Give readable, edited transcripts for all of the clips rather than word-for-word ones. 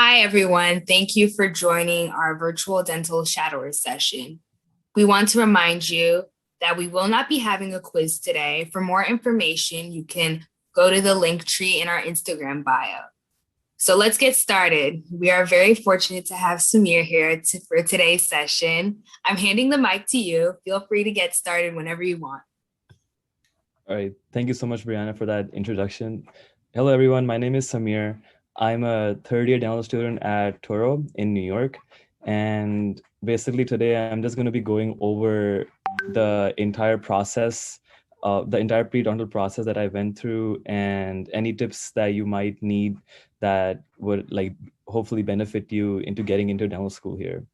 Hi, everyone. Thank you for joining our virtual dental shadower session. We want to remind you that we will not be having a quiz today. For more information, you can go to the link tree in our Instagram bio. So let's get started. We are very fortunate to have Sameer here for today's session. I'm handing the mic to you. Feel free to get started whenever you want. All right. Thank you so much, Brianna, for that introduction. Hello, everyone. My name is Sameer. I'm a third-year dental student at Touro in New York. And basically today, I'm just going to be going over the entire process, the entire pre-dental process that I went through, and any tips that you might need that would hopefully benefit you into getting into dental school here.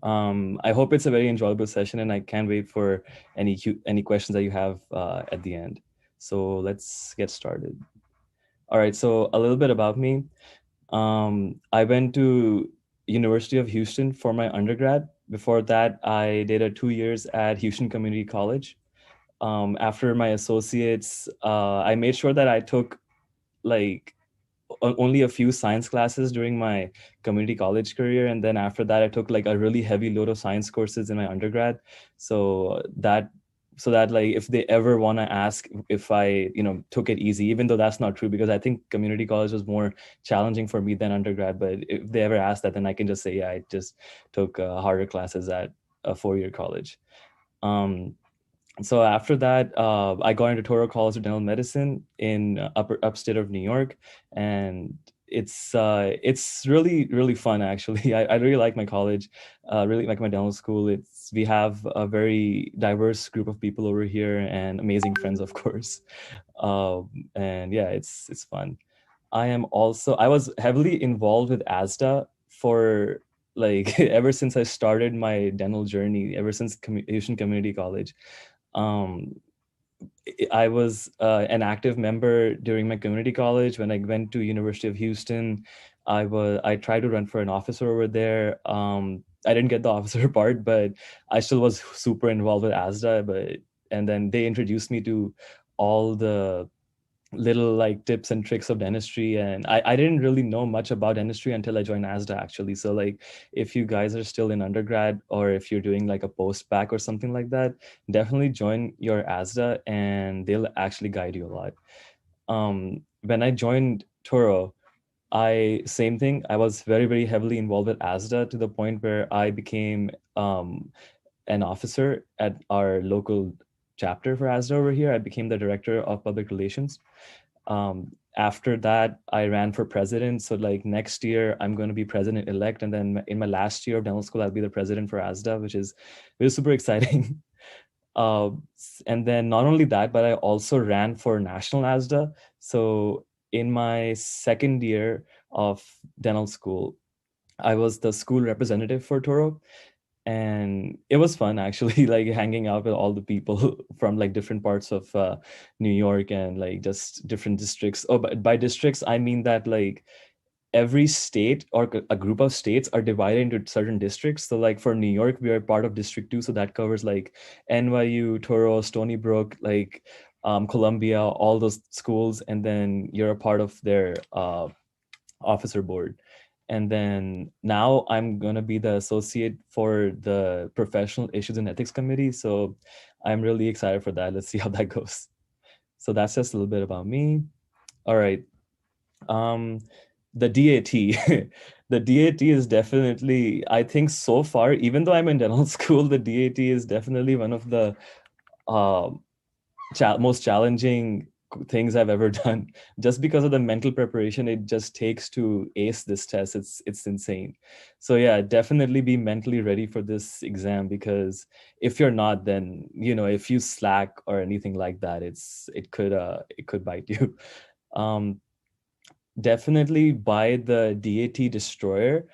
I hope it's a very enjoyable session, and I can't wait for any questions that you have at the end. So let's get started. All right, so a little bit about me. I went to University of Houston for my undergrad. Before that, I did a 2 years at Houston Community College. After my associates, I made sure that I took like only a few science classes during my community college career, and then after that I took like a really heavy load of science courses in my undergrad, so that like if they ever want to ask if I took it easy, even though that's not true, because I think community college was more challenging for me than undergrad, but if they ever ask that, then I can just say, yeah, I just took harder classes at a 4-year college. So after that, I got into Touro College of Dental Medicine in upstate of New York, and it's really fun actually. I really like my college, really like my dental school. We have a very diverse group of people over here and amazing friends, of course. And yeah, it's fun. I was heavily involved with ASDA for like ever since I started my dental journey, ever since Houston Community College. um, I was an active member during my community college. When I went to University of Houston, I tried to run for an officer over there. I didn't get the officer part, but I still was super involved with ASDA. And then they introduced me to all the little like tips and tricks of dentistry, and I didn't really know much about dentistry until I joined ASDA actually. So like if you guys are still in undergrad, or if you're doing like a post back or something like that, definitely join your ASDA and they'll actually guide you a lot. When I joined Turo, I same thing. I was very heavily involved with ASDA to the point where I became an officer at our local chapter for ASDA over here. I became the director of public relations. After that, I ran for president. So like next year, I'm going to be president elect, and then in my last year of dental school, I'll be the president for ASDA, which is super exciting. Uh, and then not only that, but I also ran for national ASDA. So in my second year of dental school, I was the school representative for Toro, and it was fun actually, like hanging out with all the people from like different parts of New York, and like just different districts. Oh, but by districts I mean that like every state or a group of states are divided into certain districts. So like for New York, we are part of District 2, so that covers like NYU, Touro, Stony Brook, like Columbia, all those schools, and then you're a part of their officer board. And then now I'm going to be the associate for the professional issues and ethics committee. So I'm really excited for that. Let's see how that goes. So that's just a little bit about me. All right. Um, the DAT. The DAT is definitely, I think so far, even though I'm in dental school, the DAT is definitely one of the um most challenging things I've ever done, just because of the mental preparation it just takes to ace this test. It's insane. So yeah, definitely be mentally ready for this exam, because if you're not, then if you slack or anything like that, it could bite you. Um, Definitely buy the DAT Destroyer.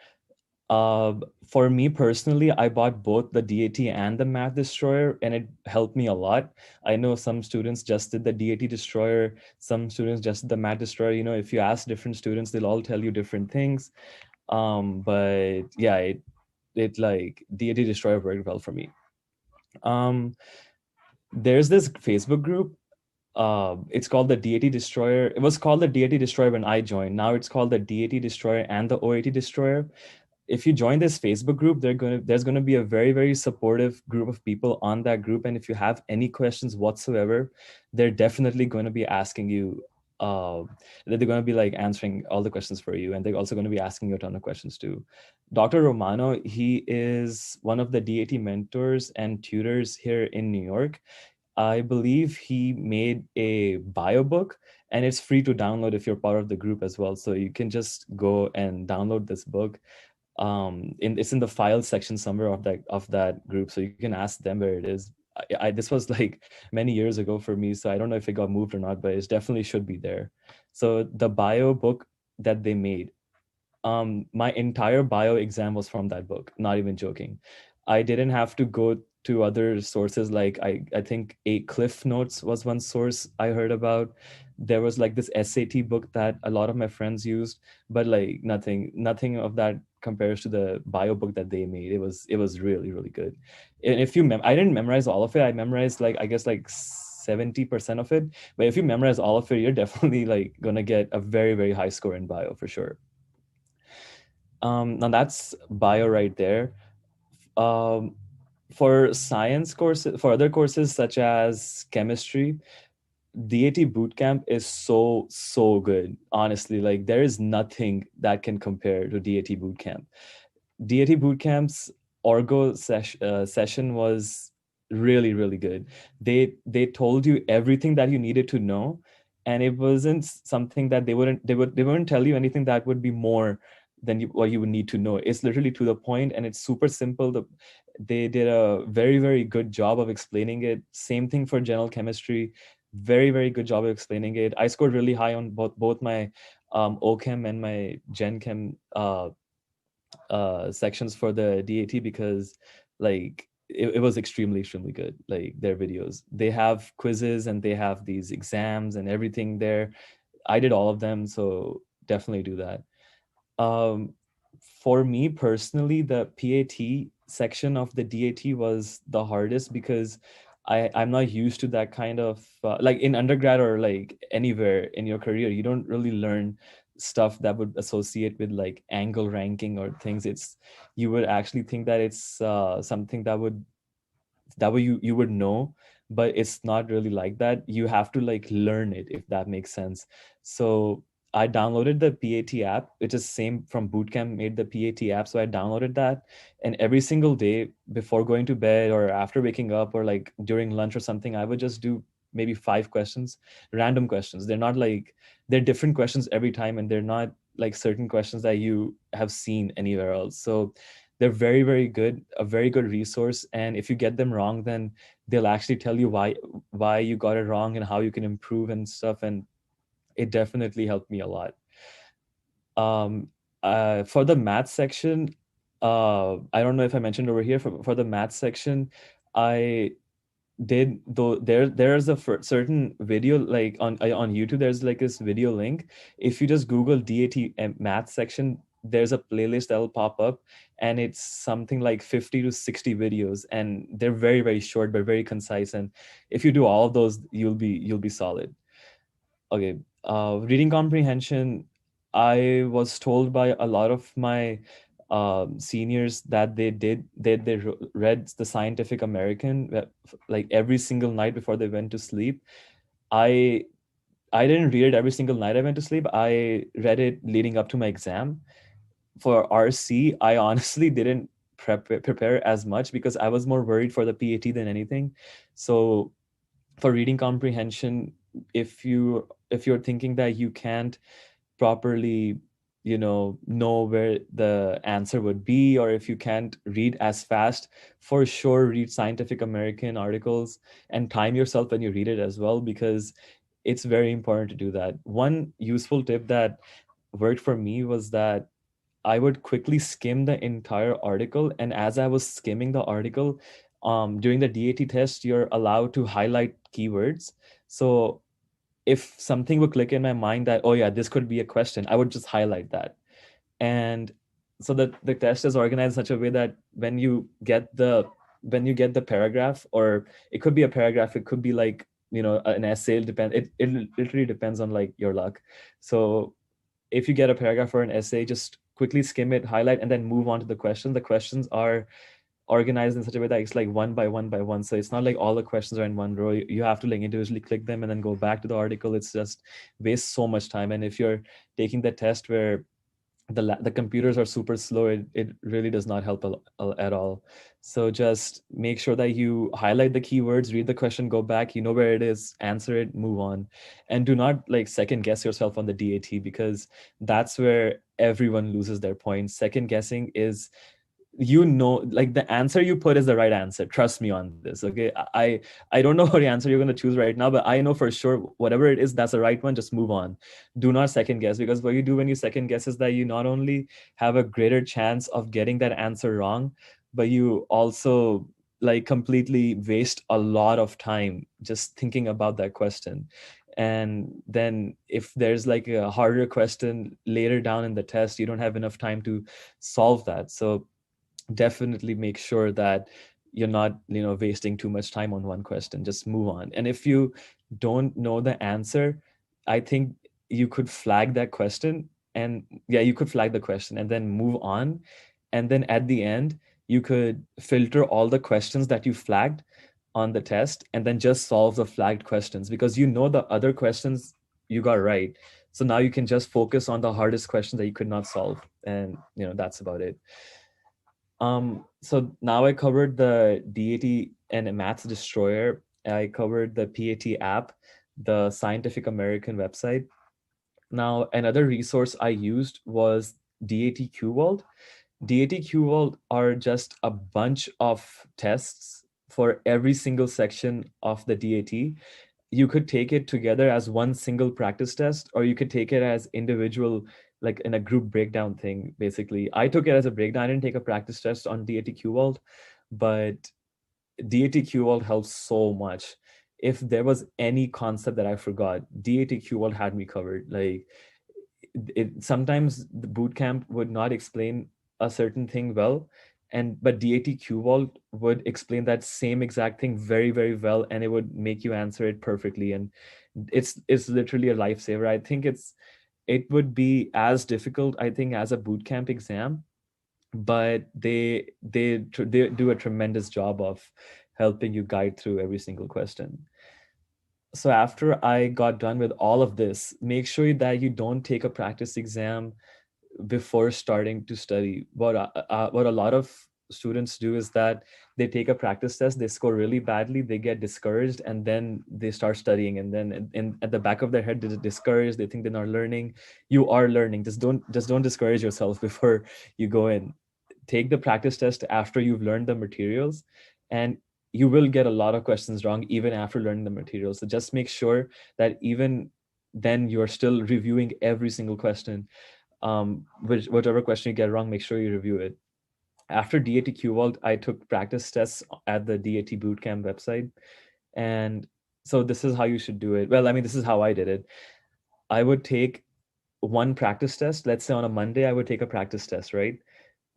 For me personally, I bought both the DAT and the Math Destroyer, and it helped me a lot. I know some students just did the DAT Destroyer, some students just did the Math Destroyer. If you ask different students, they'll all tell you different things. But yeah, it like DAT Destroyer worked well for me. Um, there's this Facebook group. It's called the DAT Destroyer. It was called the DAT Destroyer when I joined. Now it's called the DAT Destroyer and the OAT Destroyer. If you join this Facebook group, there's gonna be a very, very supportive group of people on that group. And if you have any questions whatsoever, they're definitely going to be asking you. Uh, they're going to be like answering all the questions for you, and they're also going to be asking you a ton of questions too. Dr. Romano, he is one of the DAT mentors and tutors here in New York. I believe he made a bio book, and it's free to download if you're part of the group as well. So you can just go and download this book. It's in the files section somewhere of that group, so you can ask them where it is. This was like many years ago for me, so I don't know if it got moved or not, but it definitely should be there. So the bio book that they made, my entire bio exam was from that book, not even joking. I didn't have to go to other sources. Like I think a Cliff Notes was one source I heard about. There was like this SAT book that a lot of my friends used, but like nothing of that compares to the bio book that they made. It was really, really good. And if you I didn't memorize all of it. I memorized like, I guess, like 70% of it. But if you memorize all of it, you're definitely like gonna get a very, very high score in bio for sure. Now that's bio right there. Um, for science courses, for other courses such as chemistry, DAT bootcamp is so good. Honestly, like there is nothing that can compare to DAT bootcamp. DAT bootcamp's session was really, really good. They told you everything that you needed to know, and it wasn't something that they wouldn't tell you anything that would be more than what you would need to know. It's literally to the point, and it's super simple. They did a very, very good job of explaining it. Same thing for general chemistry. Very, very good job of explaining it. I scored really high on both my OChem and my Gen Chem sections for the DAT, because like it was extremely good. Like their videos, they have quizzes and they have these exams and everything there. I did all of them, so definitely do that. um, for me personally, the PAT section of the DAT was the hardest, because I'm not used to that kind of like in undergrad or like anywhere in your career, you don't really learn stuff that would associate with like angle ranking or things. It's, you would actually think that it's something that way you would know, but it's not really like that. You have to like learn it, if that makes sense. So I downloaded the PAT app, which is same from bootcamp made the PAT app. So I downloaded that, and every single day before going to bed or after waking up or like during lunch or something, I would just do maybe 5 questions, random questions. They're not like, they're different questions every time, and they're not like certain questions that you have seen anywhere else. So they're very, very good, a very good resource. And if you get them wrong, then they'll actually tell you why you got it wrong and how you can improve and stuff. And it definitely helped me a lot. um for the math section, I don't know if I mentioned over here, for the math section, I did, though there's a certain video like on YouTube. There's like this video link. If you just Google DAT and math section, there's a playlist that will pop up, and it's something like 50 to 60 videos, and they're very, very short but very concise. And if you do all of those, you'll be solid. Okay. Reading comprehension, I was told by a lot of my seniors that they read the Scientific American like every single night before they went to sleep. I I didn't read it every single night I went to sleep. I read it leading up to my exam. For RC, I honestly didn't prepare as much, because I was more worried for the PAT than anything. So for reading comprehension, if you're thinking that you can't properly know where the answer would be, or if you can't read as fast, for sure read Scientific American articles, and time yourself when you read it as well, because it's very important to do that. One useful tip that worked for me was that I would quickly skim the entire article. And as I was skimming the article, during the DAT test, you're allowed to highlight keywords. So if something would click in my mind that, oh yeah, this could be a question, I would just highlight that. And so that the test is organized in such a way that when you get the paragraph, or it could be a paragraph, it could be like an essay it literally depends on like your luck. So if you get a paragraph or an essay, just quickly skim it, highlight, and then move on to the question. The questions are organized in such a way that it's like one by one by one. So it's not like all the questions are in one row. You have to like individually click them and then go back to the article. It's just wastes so much time. And if you're taking the test where the computers are super slow, it really does not help at all. So just make sure that you highlight the keywords, read the question, go back, you know where it is, answer it, move on. And do not like second guess yourself on the DAT, because that's where everyone loses their points. Second guessing is, like the answer you put is the right answer. Trust me on this. Okay. I don't know what answer you're going to choose right now, but I know for sure whatever it is, that's the right one. Just move on. Do not second guess, because what you do when you second guess is that you not only have a greater chance of getting that answer wrong, but you also like completely waste a lot of time just thinking about that question. And then if there's like a harder question later down in the test, you don't have enough time to solve that. So definitely make sure that you're not wasting too much time on one question. Just move on. And if you don't know the answer, I think you could flag that question. And yeah, you could flag the question and then move on. And then at the end, you could filter all the questions that you flagged on the test and then just solve the flagged questions, because the other questions you got right. So now you can just focus on the hardest questions that you could not solve. And that's about it. So now I covered the DAT and Maths Destroyer. I covered the PAT app, the Scientific American website. Now, another resource I used was DAT World. DAT World are just a bunch of tests for every single section of the DAT. You could take it together as one single practice test, or you could take it as individual, like in a group breakdown thing. Basically, I took it as a breakdown. I didn't take a practice test on DATQ World, but DATQ World helps so much. If there was any concept that I forgot, DATQ World had me covered. Like sometimes the boot camp would not explain a certain thing well, but DATQ Vault would explain that same exact thing very, very well, and it would make you answer it perfectly. And it's literally a lifesaver. I think it would be as difficult, I think, as a boot camp exam, but they do a tremendous job of helping you guide through every single question. So after I got done with all of this, make sure that you don't take a practice exam before starting to study. What a lot of students do is that they take a practice test, they score really badly, they get discouraged, and then they start studying. And then at the back of their head, they're discouraged. They think they're not learning. You are learning. Just don't discourage yourself before you go in. Take the practice test after you've learned the materials, and you will get a lot of questions wrong even after learning the materials. So just make sure that even then you're still reviewing every single question. Whichever question you get wrong, make sure you review it. After DAT Vault, I took practice tests at the DAT Bootcamp website. And so this is how you should do it. Well, I mean, this is how I did it. I would take one practice test. Let's say on a Monday, I would take a practice test, right?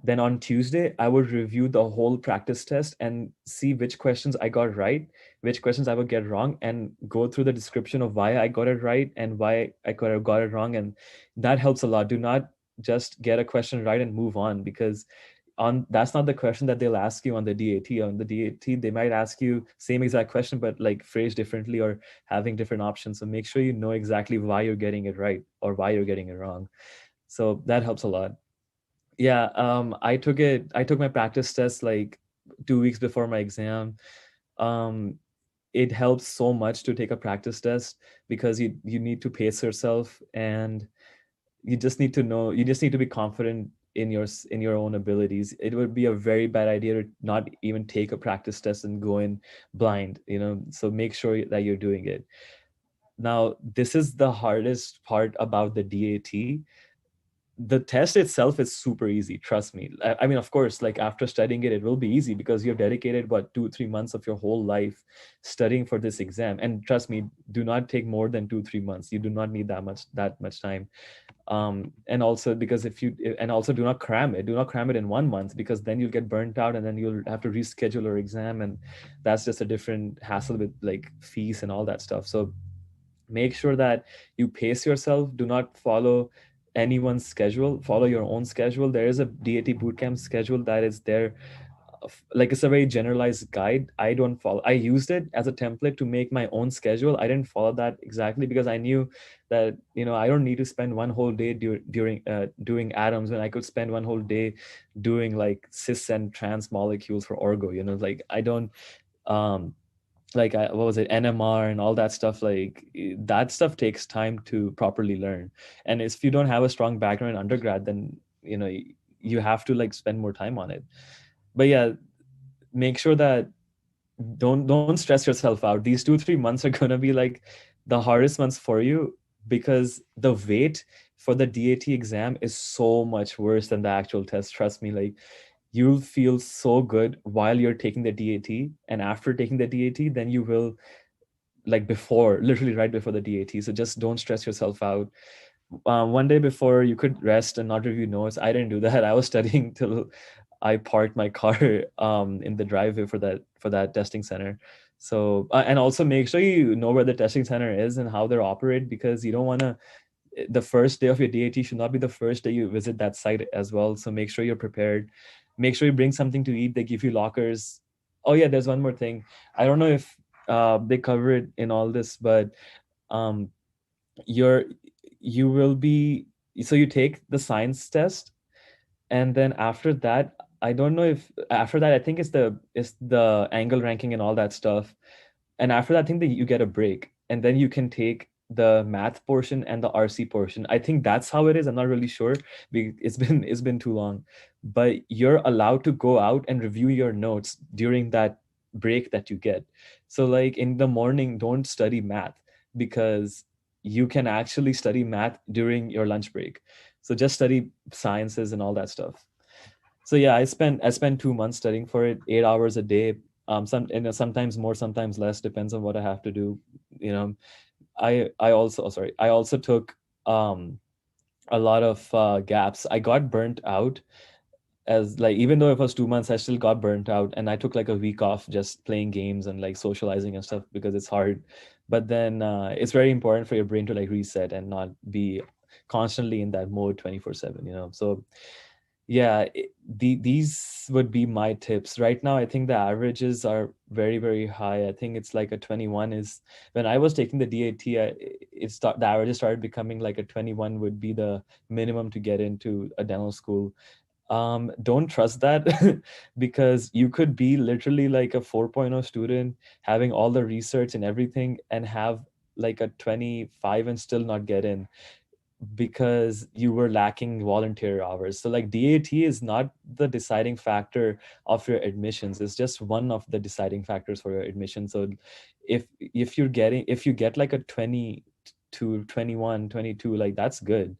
Then on Tuesday, I would review the whole practice test and see which questions I got right, which questions I would get wrong, and go through the description of why I got it right and why I could have got it wrong. And that helps a lot. Do not just get a question right and move on, because that's not the question that they'll ask you on the DAT. On the DAT, they might ask you same exact question, but like phrased differently or having different options. So make sure you know exactly why you're getting it right or why you're getting it wrong. So that helps a lot. Yeah, I took my practice test like 2 weeks before my exam. um it helps so much to take a practice test, because you need to pace yourself, and you just need to be confident in your own abilities. It would be a very bad idea to not even take a practice test and go in blind, so make sure that you're doing it. Now, this is the hardest part about the DAT. the test itself is super easy, trust me. I mean, of course, like after studying it, it will be easy because you've dedicated what 2-3 months of your whole life studying for this exam. And trust me, do not take more than 2-3 months. You do not need that much time. And also because if you and also do not cram it in 1 month, because then you'll get burnt out and then you'll have to reschedule your exam, and that's just a different hassle with like fees and all that stuff. So make sure that you pace yourself. Do not follow anyone's schedule, follow your own schedule. There is a DAT bootcamp schedule that is there. Like it's a very generalized guide. I don't follow, I used it as a template to make my own schedule. I didn't follow that exactly because I knew that, I don't need to spend one whole day during doing atoms when I could spend one whole day doing like cis and trans molecules for orgo. Like I don't um like what was it, NMR and all that stuff. Like that stuff takes time to properly learn, and if you don't have a strong background in undergrad, then you have to like spend more time on it. But yeah, make sure that don't stress yourself out. These 2-3 months are going to be like the hardest months for you, because the wait for the DAT exam is so much worse than the actual test. Trust me, like you'll feel so good while you're taking the DAT, and after taking the DAT, then you will like before, literally right before the DAT. So just don't stress yourself out. One day before, you could rest and not review notes. I didn't do that. I was studying till I parked my car in the driveway for that testing center. So and also make sure you know where the testing center is and how they operate, because you don't want to, the first day of your DAT should not be the first day you visit that site as well. So make sure you're prepared. Make sure you bring something to eat. They give you lockers. Oh yeah, there's one more thing. I don't know if they cover it in all this, but um, you're you will be, so you take the science test, and then after that, I don't know if after that, I think it's the angle ranking and all that stuff. And after that, I think that you get a break, and then you can take the math portion and the RC portion. I think that's how it is. I'm not really sure. It's been too long, but you're allowed to go out and review your notes during that break that you get. So like in the morning, don't study math, because you can actually study math during your lunch break. So just study sciences and all that stuff. So yeah, I spent 2 months studying for it, 8 hours a day. Sometimes more, sometimes less, depends on what I have to do. You know, I also took um a lot of gaps. I got burnt out, as like even though it was 2 months, I still got burnt out, and I took like a week off just playing games and like socializing and stuff because it's hard. But then it's very important for your brain to like reset and not be constantly in that mode 24/7. So yeah, these would be my tips. Right now, I think the averages are very, very high. I think it's like a 21 is, when I was taking the DAT, the averages started becoming like a 21 would be the minimum to get into a dental school. Don't trust that because you could be literally like a 4.0 student, having all the research and everything, and have like a 25 and still not get in because you were lacking volunteer hours. So like DAT is not the deciding factor of your admissions. It's just one of the deciding factors for your admission. So if you get like a 20 to 21, 22, like that's good.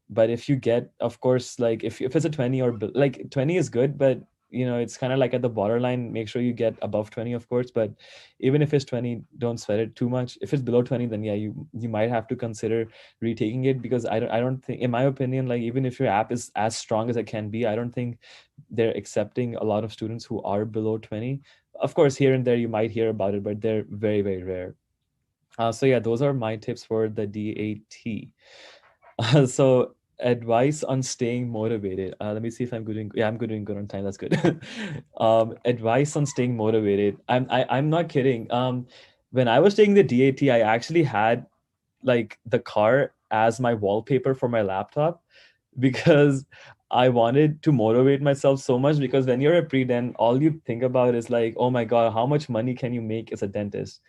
But if you get, of course, like if it's a 20 or like 20 is good, but it's kind of like at the borderline. Make sure you get above 20, of course. But even if it's 20, don't sweat it too much. If it's below 20, then yeah, you might have to consider retaking it, because I don't think, in my opinion, like even if your app is as strong as it can be, I don't think they're accepting a lot of students who are below 20. Of course, here and there you might hear about it, but they're very, very rare. So yeah, those are my tips for the DAT. So advice on staying motivated. Let me see if I'm doing. Yeah, I'm doing good on time. That's good. Advice on staying motivated. I'm not kidding. When I was taking the DAT, I actually had like the car as my wallpaper for my laptop, because I wanted to motivate myself so much. Because when you're a pre-den, all you think about is like, oh my God, how much money can you make as a dentist?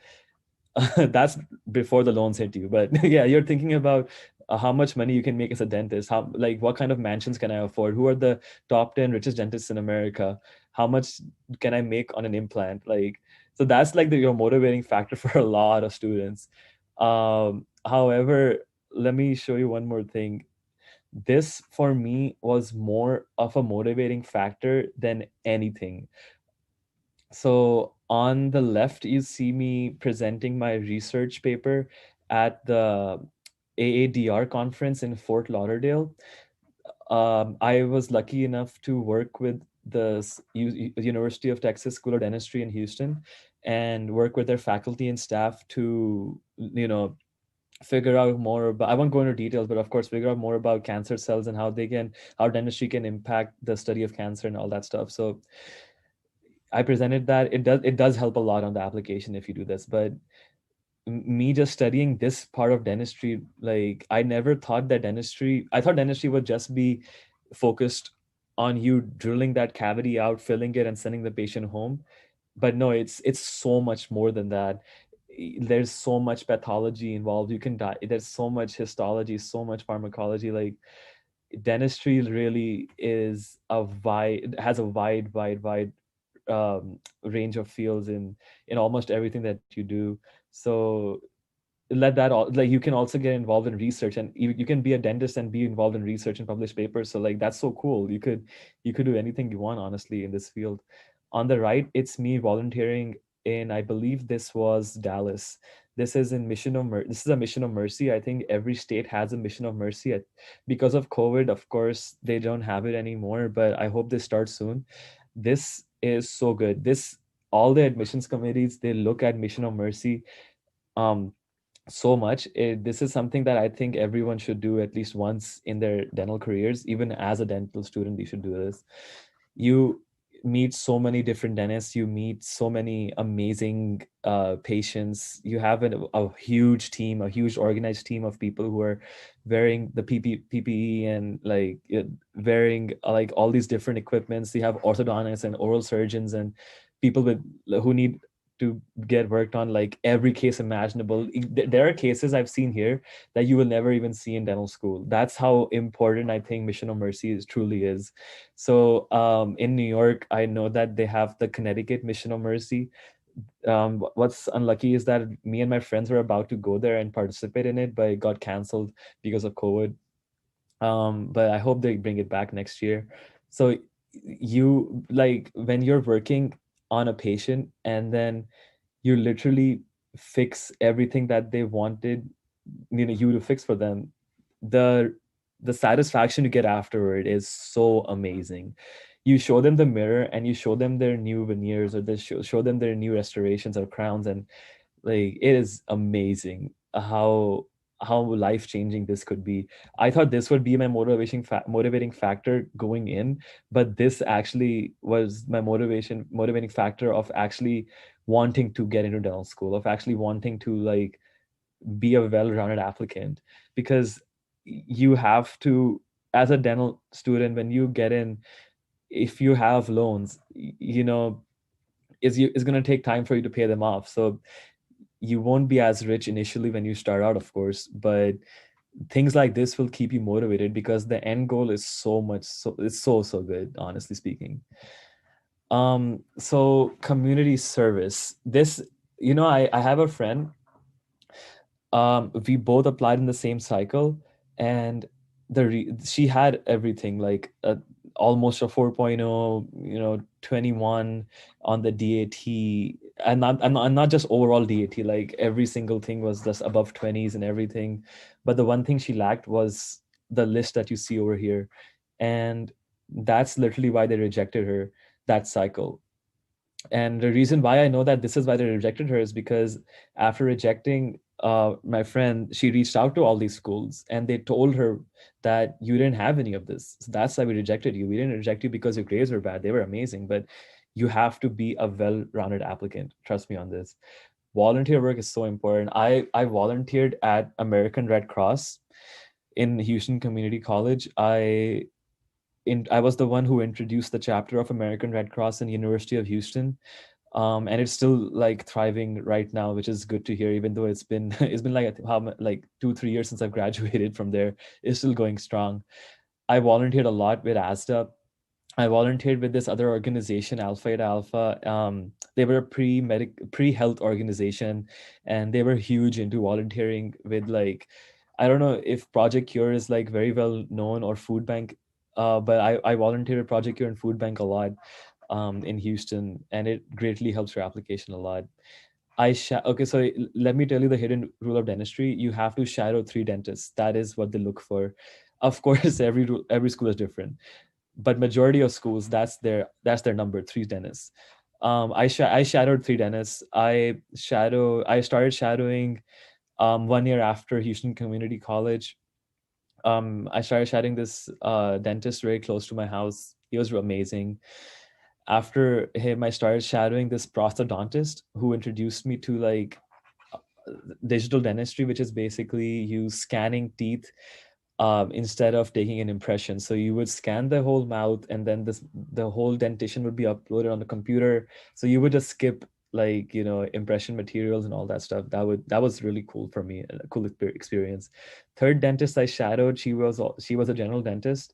That's before the loans hit you. But yeah, you're thinking about how much money you can make as a dentist. How, like, what kind of mansions can I afford? Who are the top 10 richest dentists in America? How much can I make on an implant? Like, so that's like your motivating factor for a lot of students. However, let me show you one more thing. this for me was more of a motivating factor than anything. So on the left, you see me presenting my research paper at the AADR conference in Fort Lauderdale. I was lucky enough to work with the University of Texas School of Dentistry in Houston and work with their faculty and staff to, figure out more about, I won't go into details, but of course, figure out more about cancer cells and how dentistry can impact the study of cancer and all that stuff. So I presented that. It does help a lot on the application if you do this, but me just studying this part of dentistry, like I never thought that I thought dentistry would just be focused on you drilling that cavity out, filling it, and sending the patient home. But no, it's so much more than that. There's so much pathology involved. You can die. There's so much histology, so much pharmacology. Like dentistry really is has a wide range of fields in almost everything that you do. So let that all, like you can also get involved in research, and you can be a dentist and be involved in research and publish papers. So like that's so cool. You could do anything you want, honestly, in this field. On the right, it's me volunteering in, I believe this was Dallas. This is a mission of mercy. I think every state has a mission of mercy. Because of COVID, of course they don't have it anymore, but I hope they start soon. This is so good. This All the admissions committees, they look at mission of mercy um so much. This is something that I think everyone should do at least once in their dental careers. Even as a dental student, you should do this. You meet so many different dentists. You meet so many amazing patients. You have a huge team, a huge organized team of people who are wearing the PPE and like wearing like all these different equipments. You have orthodontists and oral surgeons and people who need to get worked on like every case imaginable. There are cases I've seen here that you will never even see in dental school. That's how important I think Mission of Mercy truly is. So in New York, I know that they have the Connecticut Mission of Mercy. What's unlucky is that me and my friends were about to go there and participate in it, but it got canceled because of COVID. But I hope they bring it back next year. So you like when you're working on a patient and then you literally fix everything that they wanted you to fix for them, the the satisfaction you get afterward is so amazing. You show them the mirror and you show them their new veneers, or show them their new restorations or crowns, and like it is amazing how life changing this could be. I thought this would be my motivating factor going in, but this actually was my motivating factor of actually wanting to get into dental school, of actually wanting to like be a well-rounded applicant. Because you have to, as a dental student, when you get in, if you have loans, it's going to take time for you to pay them off. So you won't be as rich initially when you start out, of course, but things like this will keep you motivated because the end goal is it's so good, honestly speaking. So community service, this, I have a friend. We both applied in the same cycle, and she had everything like almost a 4.0, 21 on the DAT, and not just overall DAT, like every single thing was just above 20s and everything. But the one thing she lacked was the list that you see over here, and that's literally why they rejected her that cycle. And the reason why I know that this is why they rejected her is because after rejecting my friend, she reached out to all these schools and they told her that you didn't have any of this. So that's why we rejected you. We didn't reject you because your grades were bad. They were amazing, but you have to be a well-rounded applicant. Trust me on this. Volunteer work is so important. I volunteered at American Red Cross in Houston Community College. I was the one who introduced the chapter of American Red Cross in University of Houston, and it's still like thriving right now, which is good to hear. Even though it's been it's been like like 2-3 years since I've graduated from there, it's still going strong. I volunteered a lot with ASDA. I volunteered with this other organization, Alpha Eta Alpha. They were a pre-health organization, and they were huge into volunteering with like I don't know if Project Cure is like very well known, or Food Bank, but I volunteered at Project Cure and Food Bank a lot in Houston, and it greatly helps your application a lot. Okay, so let me tell you the hidden rule of dentistry. You have to shadow 3 dentists. That is what they look for. Of course, every school is different, but majority of schools, that's their number, 3 dentists. I shadowed 3 dentists. I started shadowing 1 year after Houston Community College. I started shadowing this dentist very close to my house. He was amazing. After him, I started shadowing this prosthodontist who introduced me to like digital dentistry, which is basically you scanning teeth instead of taking an impression. So you would scan the whole mouth, and then the whole dentition would be uploaded on the computer. So you would just skip like impression materials and all that stuff. That was really cool for me, a cool experience. Third dentist I shadowed, she was a general dentist.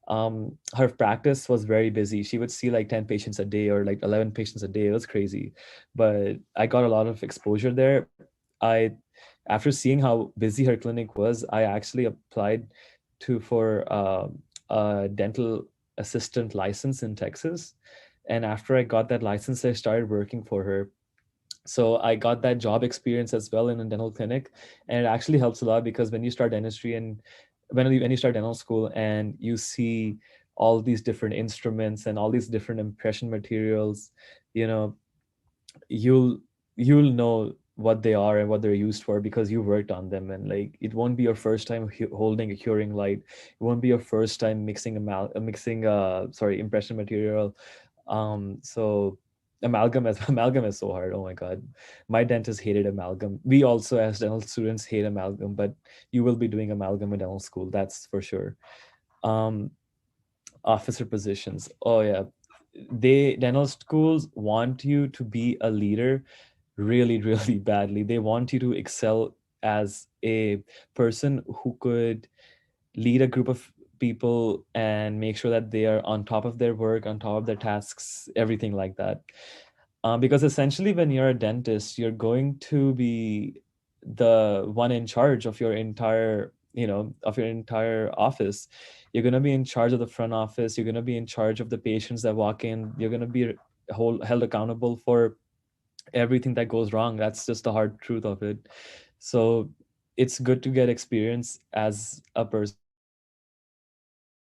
Her practice was very busy. She would see like 10 patients a day or like 11 patients a day. It was crazy, but I got a lot of exposure there. I After seeing how busy her clinic was, I actually applied for a dental assistant license in Texas. And after I got that license, I started working for her. So I got that job experience as well in a dental clinic, and it actually helps a lot because when you start dentistry and when you start dental school and you see all these different instruments and all these different impression materials, you know you'll you'll know what they are and what they're used for because you worked on them. And like it won't be your first time holding a curing light. It won't be your first time mixing impression material. So amalgam is so hard. Oh my god, my dentist hated amalgam. We also as dental students hate amalgam, but you will be doing amalgam in dental school, that's for sure. um Officer positions, oh yeah, dental schools want you to be a leader really, really badly. They want you to excel as a person who could lead a group of people and make sure that they are on top of their work, on top of their tasks, everything like that. Because essentially, when you're a dentist, you're going to be the one in charge of your entire office. You're going to be in charge of the front office. You're going to be in charge of the patients that walk in. You're going to be held accountable for everything that goes wrong. That's just the hard truth of it. So it's good to get experience as a person who is leading a group of people,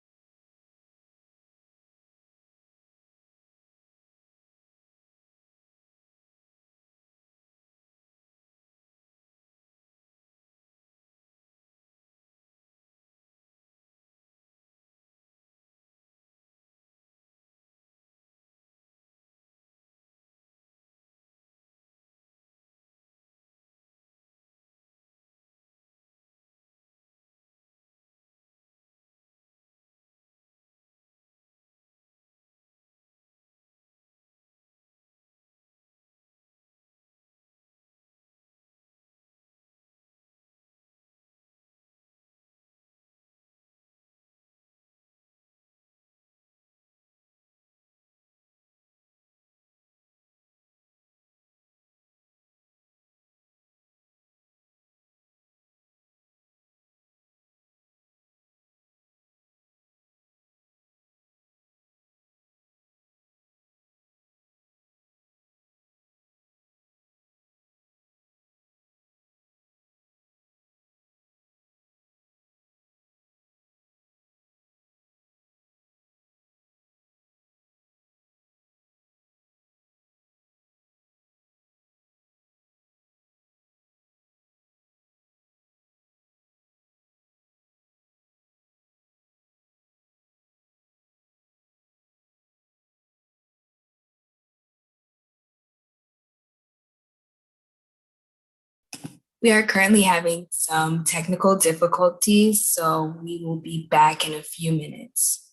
and We are currently having some technical difficulties, so we will be back in a few minutes.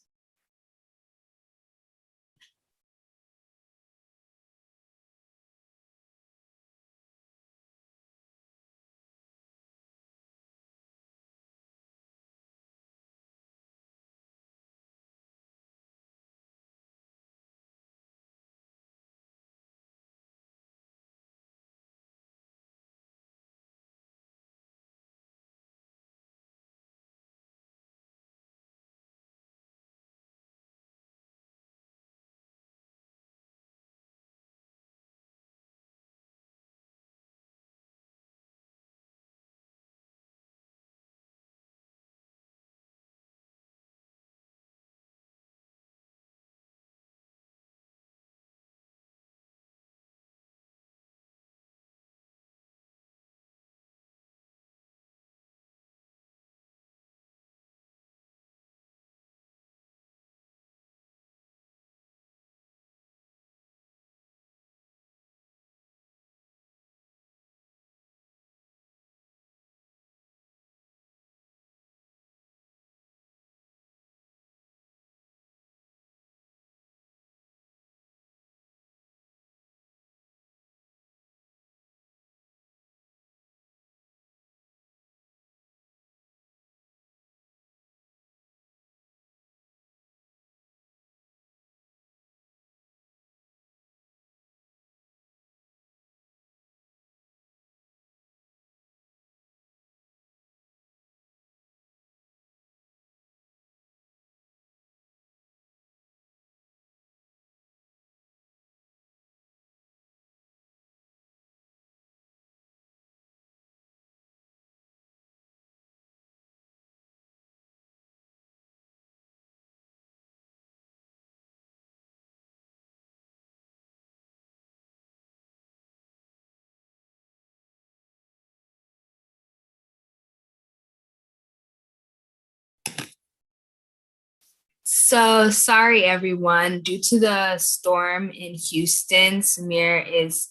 So sorry, everyone. Due to the storm in Houston, Sameer is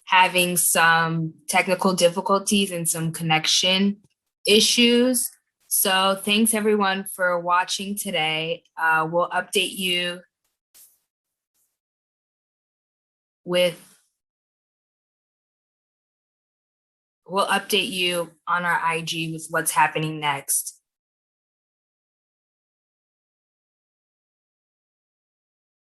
having some technical difficulties and some connection issues. So thanks, everyone, for watching today. We'll update you with we'll update you on our IG with what's happening next.